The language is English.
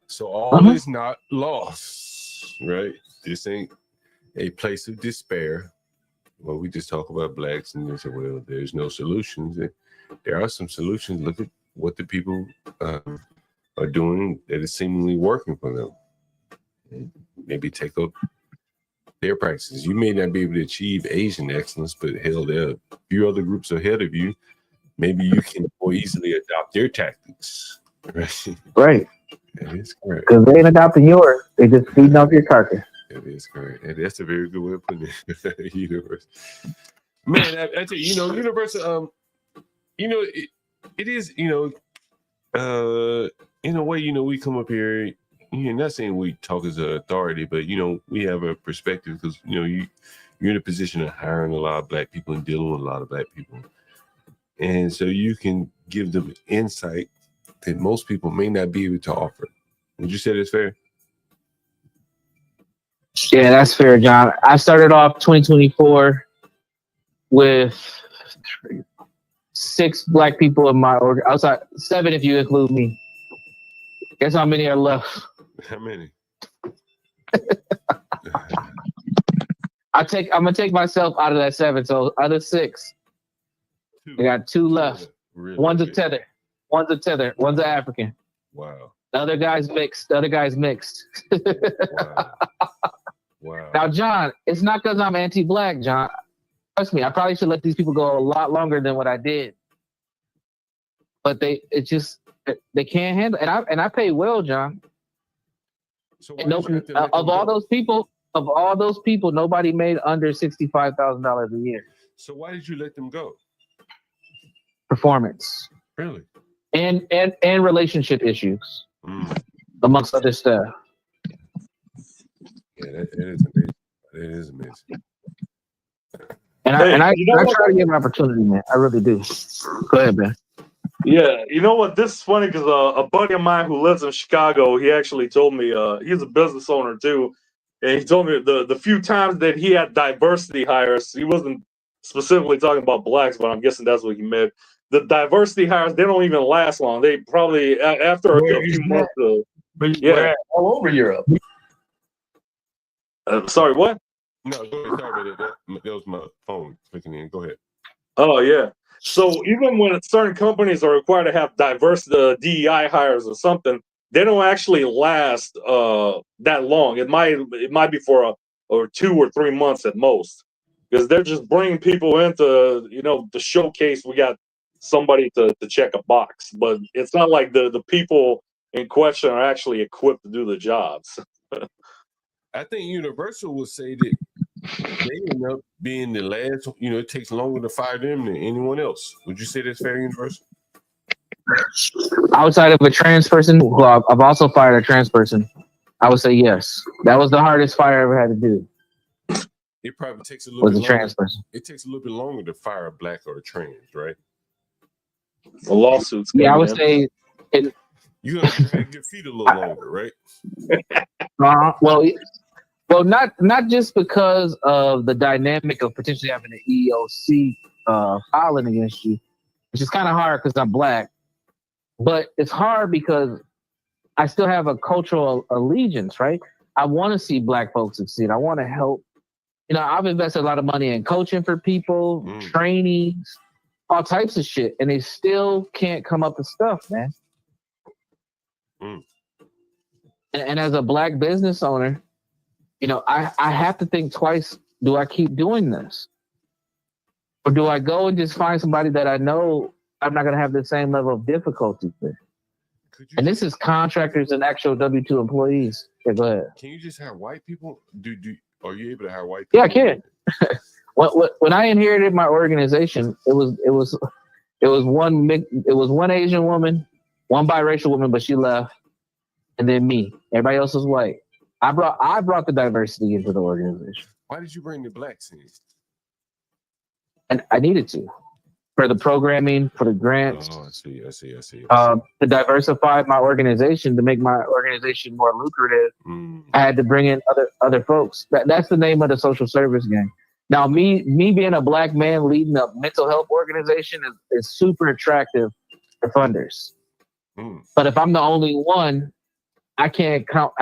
So all is not lost, right? This ain't a place of despair. Well, we just talk about blacks and they say, well, there's no solutions. There are some solutions. Look at what the people are doing that is seemingly working for them. And maybe take up their practices. You may not be able to achieve Asian excellence, but hell, there are a few other groups ahead of you. Maybe you can more easily adopt their tactics. Right. Right. That is correct. Because they ain't adopting yours. They just feeding off your carcass. That is correct. And that's a very good way of putting it. Universe. Man, I tell you, universal, it is, in a way, we come up here, not saying we talk as an authority, but, we have a perspective because, you're in a position of hiring a lot of black people and dealing with a lot of black people. And so you can give them insight that most people may not be able to offer. Would you say that's fair? Yeah, that's fair, John. I started off 2024 with 6 black people in my org. Outside 7 if you include me. Guess how many are left? How many? I'm gonna take myself out of that 7. So out of 6, I got 2 left. Really? One's a tether. One's an African. Wow. The other guy's mixed. Wow. Wow. Now, John, it's not because I'm anti-black, John. Trust me, I probably should let these people go a lot longer than what I did. But they can't handle it. And I pay well, John. So of all those people, nobody made under $65,000 a year. So why did you let them go? Performance. Really? And relationship issues, amongst other stuff. Yeah, that is amazing. That is amazing. And I try to give an opportunity, man. I really do. Go ahead, man. Yeah, you know what? This is funny because a buddy of mine who lives in Chicago, he actually told me he's a business owner too, and he told me the few times that he had diversity hires, he wasn't specifically talking about blacks, but I'm guessing that's what he meant. The diversity hires, they don't even last long. They probably after a few months. We're all over Europe. Sorry, what? No, go ahead. Sorry about that. That was my phone clicking in. Go ahead. Oh, yeah. So even when certain companies are required to have diverse DEI hires or something, they don't actually last that long. It might be for 2 or 3 months at most, because they're just bringing people in to showcase we got somebody to check a box. But it's not like the people in question are actually equipped to do the jobs. I think Universal will say that they end up being the last, it takes longer to fire them than anyone else. Would you say that's fair, Universal? Outside of a trans person, well, I've also fired a trans person. I would say yes. That was the hardest fire I ever had to do. It probably takes a little bit longer. Trans person. It takes a little bit longer to fire a black or a trans, right? The lawsuits. Yeah, I would say you have to drag your feet a little longer, right? Well, not just because of the dynamic of potentially having an EEOC filing against you, which is kind of hard because I'm black, but it's hard because I still have a cultural allegiance, right? I want to see black folks succeed. I want to help. I've invested a lot of money in coaching for people, trainings, all types of shit, and they still can't come up with stuff, man. And as a black business owner, I have to think twice. Do I keep doing this? Or do I go and just find somebody that I know I'm not going to have the same level of difficulty with? And this is contractors and actual W-2 employees. Yeah, go ahead. Can you just hire white people? Are you able to hire white Yeah, people? I can. When I inherited my organization, it was one Asian woman, one biracial woman, but she left, and then me. Everybody else was white. I brought the diversity into the organization. Why did you bring the blacks in? And I needed to, for the programming, for the grants. Oh, I see. To diversify my organization, to make my organization more lucrative, I had to bring in other folks. That's the name of the social service gang. Now, me being a black man leading a mental health organization is super attractive to funders. But if I'm the only one, I can't count.